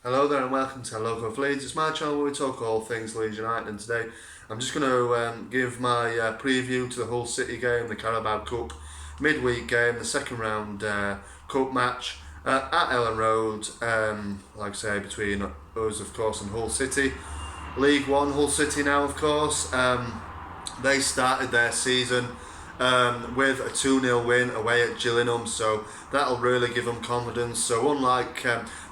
Hello there and welcome to Local of Leeds. It's my channel where we talk all things Leeds United, and today I'm just going to give my preview to the Hull City game, the Carabao Cup midweek game, the second round cup match at Ellen Road, like I say, between us of course and Hull City. League One, Hull City now of course. They started their season with a 2-0 win away at Gillingham, so that'll really give them confidence. So unlike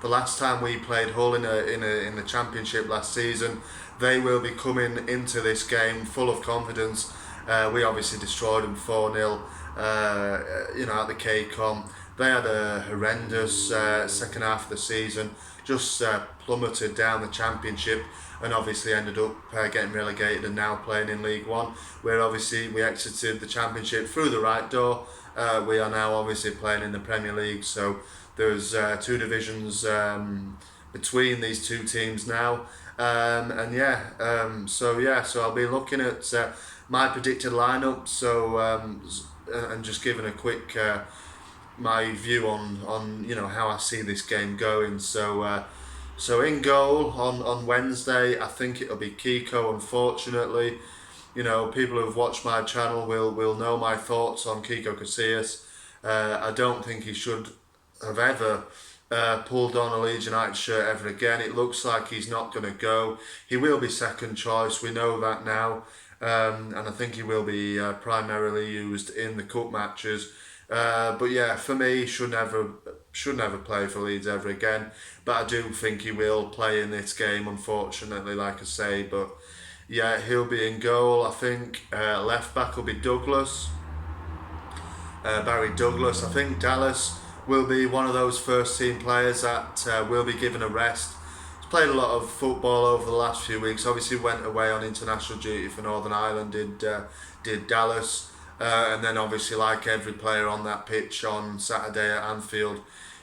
the last time we played Hull in the Championship last season, they will be coming into this game full of confidence. We obviously destroyed them 4-0 at the K-Com. They had a horrendous second half of the season, just plummeted down the Championship, and obviously ended up getting relegated and now playing in League One, where obviously we exited the Championship through the right door. We are now obviously playing in the Premier League, so there's two divisions between these two teams now. So I'll be looking at my predicted lineup, and just giving a quick my view on how I see this game going. So in goal on Wednesday, I think it'll be Kiko. Unfortunately, people who've watched my channel will know my thoughts on Kiko Casillas. I don't think he should have ever pulled on a Leeds United shirt ever again. It looks like he's not going to go. He will be second choice, we know that now, and I think he will be primarily used in the cup matches. But yeah, for me, should never play for Leeds ever again. But I do think he will play in this game, unfortunately, like I say. But yeah, he'll be in goal. I think left back will be Douglas, Barry Douglas. I think Dallas will be one of those first team players that will be given a rest. He's played a lot of football over the last few weeks. Obviously went away on international duty for Northern Ireland, did Dallas. And then obviously, like every player on that pitch on Saturday at Anfield,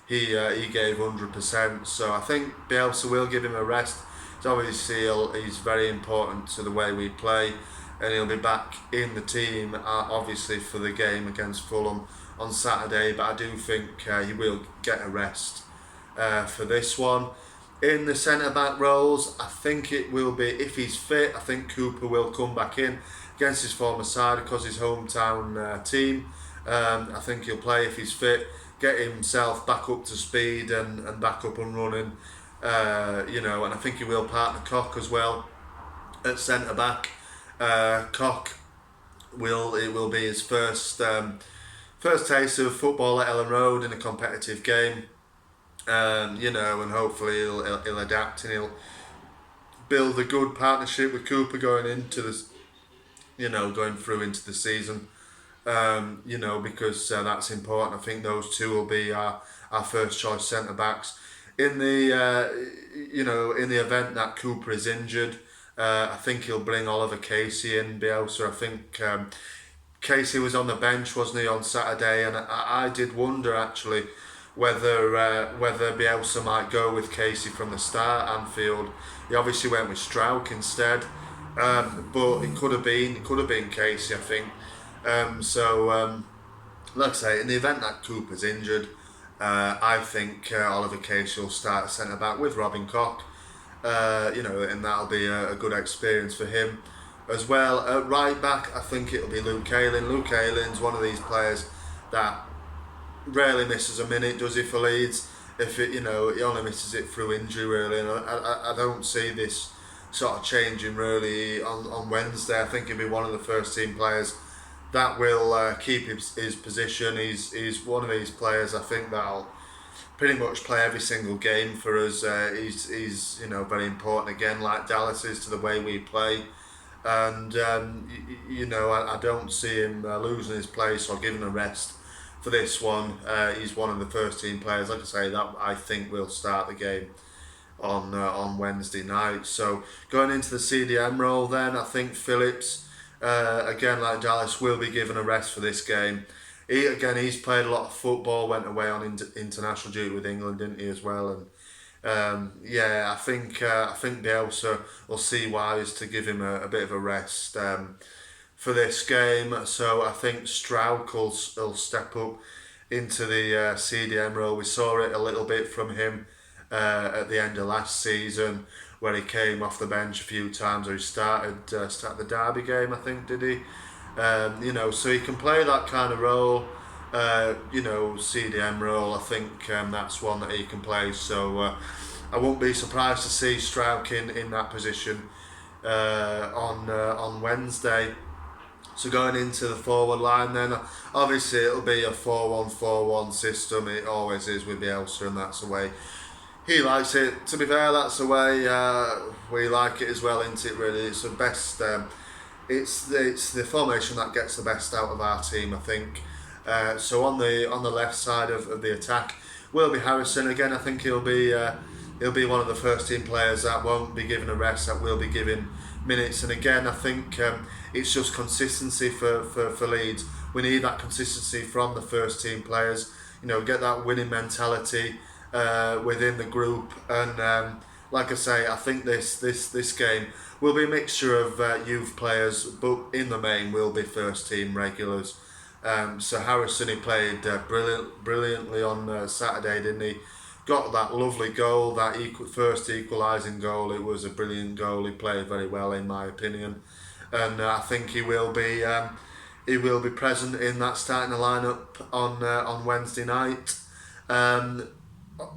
he gave 100%. So I think Bielsa will give him a rest. So obviously he's very important to the way we play, and he'll be back in the team obviously for the game against Fulham on Saturday. But I do think he will get a rest for this one. In the centre-back roles, I think it will be, if he's fit, I think Cooper will come back in against his former side, because his hometown team. I think he'll play if he's fit, get himself back up to speed and back up and running. And I think he will partner Koch as well at centre-back. Koch will be his first taste of football at Ellen Road in a competitive game. And hopefully he'll adapt, and he'll build a good partnership with Cooper going into this, going through into the season. Because that's important. I think those two will be our first choice centre backs. In the in the event that Cooper is injured, I think he'll bring Oliver Casey in. Bielsa, I think Casey was on the bench, wasn't he, on Saturday, and I did wonder actually whether Bielsa might go with Casey from the start at Anfield. He obviously went with Strauch instead, but it could have been Casey, I think. Like I say, in the event that Cooper's injured, I think Oliver Casey will start centre back with Robin Koch. And that'll be a good experience for him as well. At right back, I think it'll be Luke Ayling. Luke Ayling's one of these players that rarely misses a minute, does he, for Leeds? If he only misses it through injury, really. And I don't see this sort of changing really on Wednesday. I think he'll be one of the first team players that will keep his position. He's one of these players, I think, that'll pretty much play every single game for us. He's very important again, like Dallas is, to the way we play. And I don't see him losing his place or giving a rest for this one. He's one of the first team players, like I say, that I think will start the game on Wednesday night. So going into the CDM role then, I think Phillips, again like Dallas, will be given a rest for this game. He's played a lot of football, went away on international duty with England, didn't he, as well? And I think Bielsa will see wise to give him a bit of a rest for this game. So I think Strauch will step up into the CDM role. We saw it a little bit from him at the end of last season, where he came off the bench a few times, or he started the Derby game, I think, did he? So he can play that kind of role. CDM role. I think that's one that he can play. So I won't be surprised to see Strauch in that position on Wednesday. So going into the forward line, then obviously it'll be a 4-1-4-1 system. It always is with Bielsa, and that's the way he likes it. To be fair, that's the way we like it as well, isn't it? Really, it's the best. It's the formation that gets the best out of our team, I think. So on the left side of the attack will be Harrison again. I think he'll be one of the first team players that won't be given a rest, that will be given minutes. And again, I think it's just consistency for Leeds. We need that consistency from the first team players. Get that winning mentality within the group. And like I say, I think this game will be a mixture of youth players, but in the main will be first team regulars. So Harrison, he played brilliantly on Saturday, didn't he? Got that lovely goal, that first equalising goal. It was a brilliant goal. He played very well, in my opinion, and I think he will be present in that starting lineup on Wednesday night.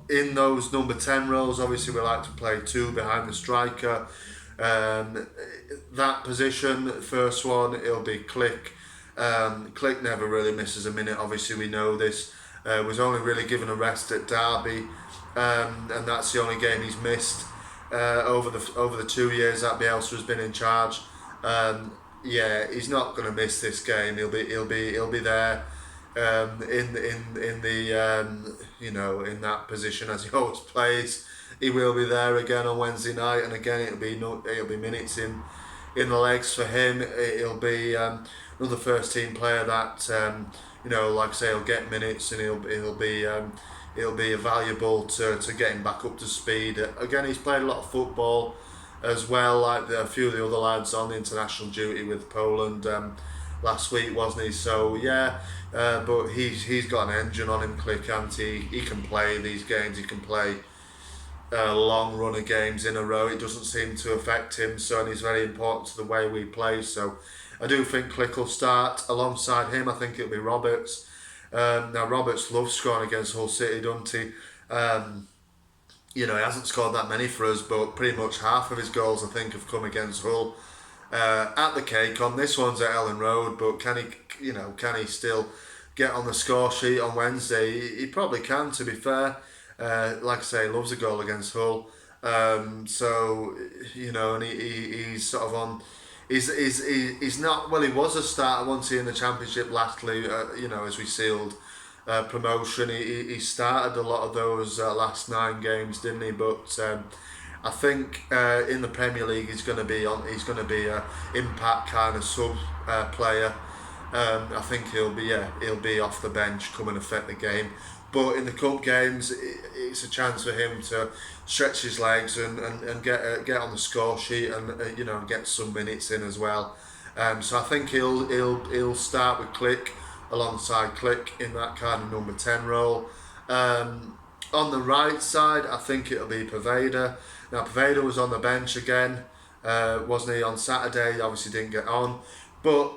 In those number 10 roles, obviously we like to play two behind the striker. That position, first one, it'll be Click. Click never really misses a minute. Obviously we know this. Was only really given a rest at Derby, and that's the only game he's missed over the 2 years that Bielsa has been in charge. He's not going to miss this game. He'll be there in that position as he always plays. He will be there again on Wednesday night, and again it'll be minutes in the legs for him. It'll be another first team player that like I say, he'll get minutes, and he'll be valuable to get him back up to speed. Again, he's played a lot of football as well, like a few of the other lads on the international duty with Poland last week, wasn't he? So but he's got an engine on him, Click, and he can play these games. He can play long run of games in a row. It doesn't seem to affect him, and he's very important to the way we play. So I do think Click will start. Alongside him, I think it'll be Roberts. Now Roberts loves scoring against Hull City, doesn't he? He hasn't scored that many for us, but pretty much half of his goals, I think, have come against Hull. At the Cake-On, this one's at Ellen Road, but can he still get on the score sheet on Wednesday? He probably can, to be fair. Like I say, he loves a goal against Hull. And he's sort of on. He's not, well, he was a starter once in the Championship lastly, as we sealed promotion. He started a lot of those last 9 games, didn't he? But I think in the Premier League he's going to be a impact kind of sub player. I think he'll be off the bench, come and affect the game. But in the cup games, it's a chance for him to stretch his legs and get on the score sheet and get some minutes in as well. So I think he'll start with Click alongside Click in that kind of number 10 role. On the right side, I think it'll be Poveda. Now Poveda was on the bench again, wasn't he, on Saturday? Obviously didn't get on, but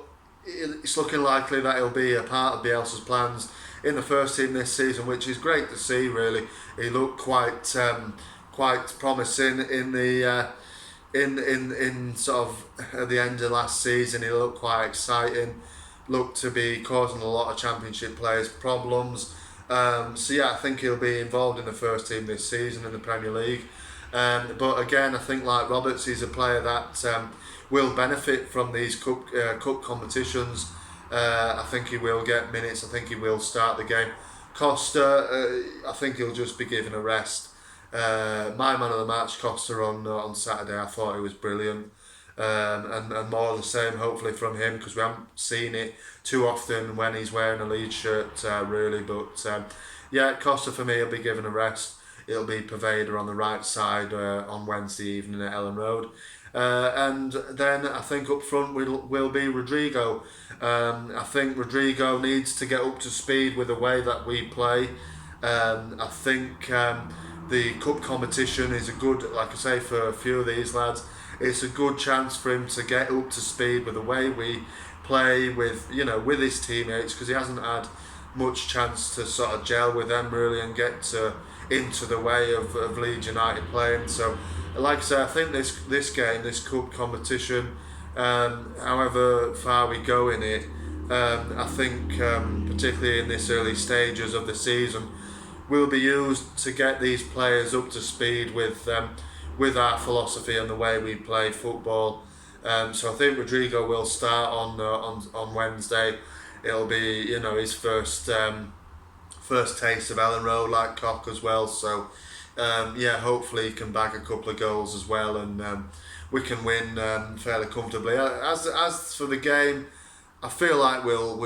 it's looking likely that he'll be a part of Bielsa's plans in the first team this season, which is great to see. Really, he looked quite promising in the in sort of at the end of last season. He looked quite exciting, looked to be causing a lot of Championship players problems. I think he'll be involved in the first team this season in the Premier League. But again, I think like Roberts, he's a player that will benefit from these cup competitions. I think he will get minutes. I think he will start the game. Costa, I think he'll just be given a rest. My man of the match, Costa, on Saturday. I thought he was brilliant. And more of the same, hopefully, from him, because we haven't seen it too often when he's wearing a Leeds shirt, really. But Costa for me will be given a rest. It'll be Poveda on the right side on Wednesday evening at Ellen Road. And then I think up front will be Rodrigo. I think Rodrigo needs to get up to speed with the way that we play. I think the cup competition is a good, like I say, for a few of these lads, it's a good chance for him to get up to speed with the way we play with, with his teammates, because he hasn't had much chance to sort of gel with them really and get into the way of Leeds United playing. So, like I say, I think this game, this cup competition, however far we go in it, I think particularly in this early stages of the season, will be used to get these players up to speed with our philosophy and the way we play football. So I think Rodrigo will start on Wednesday. It'll be his first taste of Ellen Road like cock as well. So hopefully he can bag a couple of goals as well, and we can win fairly comfortably. As for the game, I feel like we'll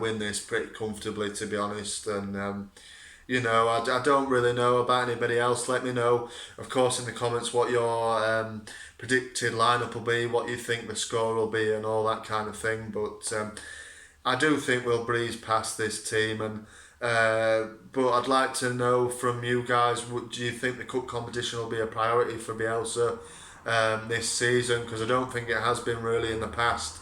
win this pretty comfortably, to be honest. And I don't really know about anybody else. Let me know, of course, in the comments what your predicted lineup will be, what you think the score will be, and all that kind of thing. But I do think we'll breeze past this team, and but I'd like to know from you guys, do you think the cup competition will be a priority for Bielsa this season? Because I don't think it has been really in the past,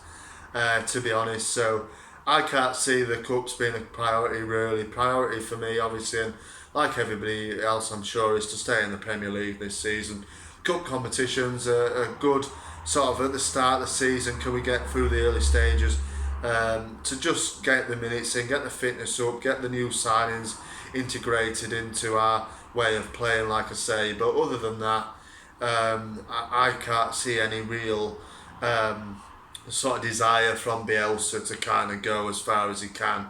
to be honest. So I can't see the cups being a priority really. Priority for me, obviously, and like everybody else I'm sure, is to stay in the Premier League this season. Cup competitions are good sort of at the start of the season. Can we get through the early stages to just get the minutes in, get the fitness up, get the new signings integrated into our way of playing, like I say. But other than that, I can't see any real sort of desire from Bielsa to kind of go as far as he can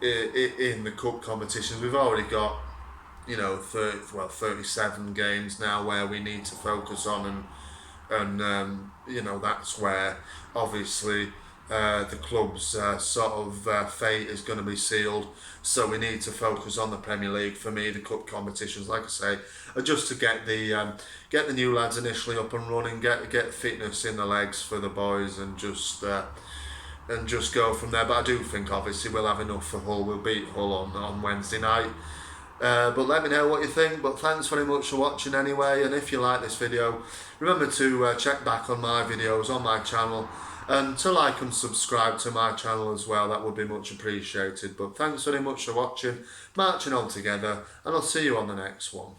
in the cup competitions. We've already got 37 games now where we need to focus on, and that's where obviously the club's sort of fate is going to be sealed. So we need to focus on the Premier League. For me, the cup competitions, like I say, are just to get the new lads initially up and running, get fitness in the legs for the boys, and just go from there. But I do think obviously we'll have enough for Hull. We'll beat Hull on Wednesday night. But let me know what you think. But thanks very much for watching anyway, and if you like this video, remember to check back on my videos on my channel, and to like and subscribe to my channel as well. That would be much appreciated. But thanks very much for watching, marching on together, and I'll see you on the next one.